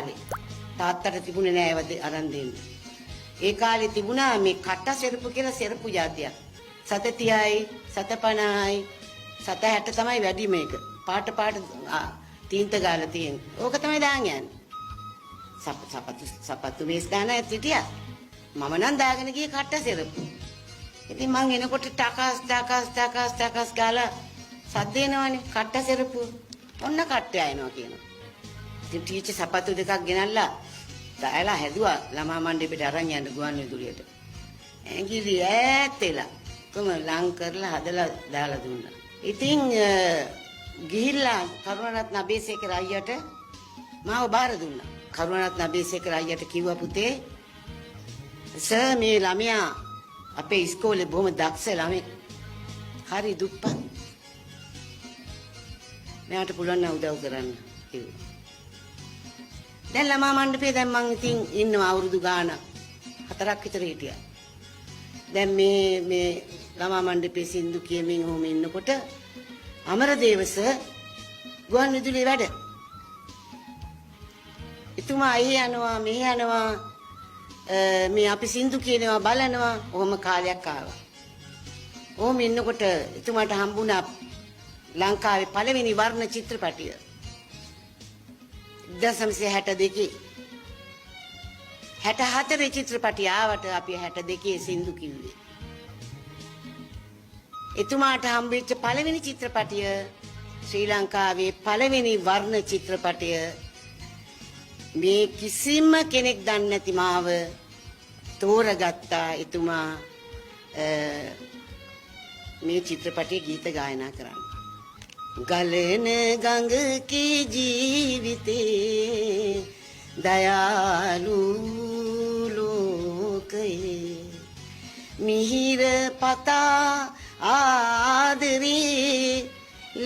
කාලේ. තාත්තට තිබුණේ නෑ ඒවද අරන් දෙන්න. ඒ කාලේ තිබුණා මේ කට සෙරපු කියලා සෙරපු જાතියක්. 730යි 750යි 760 තමයි වැඩි මේක. පාට තීන්ත ගාලා තියෙන්නේ. ඕක තමයි දාන් යන්නේ. සපත්තු මේස් දාන ඇතිටියා. මම නම් දාගෙන ගියේ කට සෙරපු. ඉතින් මං එනකොට ටකස් ගාලා සද්ද එනවනේ කට සෙරපු. ඔන්න කට්ටය එනවා කියනවා. ඉතින් ටීචර් සපත්තු දෙකක් ගෙනල්ලා දාලා හැදුවා ළමා මණ්ඩපෙට අරන් යන්න ගුවන් විදුලියට. ඇඟිලි ඈතෙලා කොම ලං කරලා හදලා දාලා දුන්නා. ඉතින් ගිහිල්ලා කරුණාරත්න අබේසේකර අයියට මාව බාර දුන්නා. කරුණාරත්න අබේසේකර අයියට කිව්වා පුතේ සර් මේ ළමයා අපේ ඉස්කෝලේ බොහොම දක්ෂ ළමෙක්. හරි දුප්පත්. මෙයාට පුළුවන් නම් උදව් කරන්න කිව්වා. දැන් ළමා මණ්ඩපේ දැන් මං ඉතින් ඉන්නවා අවුරුදු ගාණක් 4ක් විතර හිටියා. දැන් මේ ළමා මණ්ඩපේ සින්දු කියමින් ඔහොම ඉන්නකොට අමරදේව සර් ගුවන් විදුලියේ වැඩ. එතුමා අය යනවා මෙහෙ යනවා මේ අපි සින්දු කියනවා බලනවා ඔහොම කාලයක් ආවා. ඔහොම ඉන්නකොට එතුමාට හම්බුණා ලංකාවේ පළවෙනි වර්ණ චිත්‍රපටිය. 1962 64 චිත්‍රපටිය ආවට අපි 62 සින්දු කිව්වේ. එතුමාට හම්බෙච්ච පළවෙනි චිත්‍රපටිය ශ්‍රී ලංකාවේ පළවෙනි වර්ණ චිත්‍රපටිය මේ කිසිම කෙනෙක් දන්නේ නැති මාව තෝරගත්තා එතුමා මේ චිත්‍රපටයේ ගීත ගායනා කරන්න. ගලන ගඟ කී ජීවිතේ දයාලු ලෝකයේ මිහිර පතා ආදරේ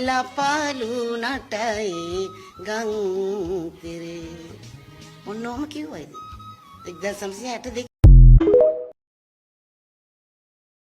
ලපලු නටයි ගං තිරේ. ඔන්නෝම කිව්වයිද 1962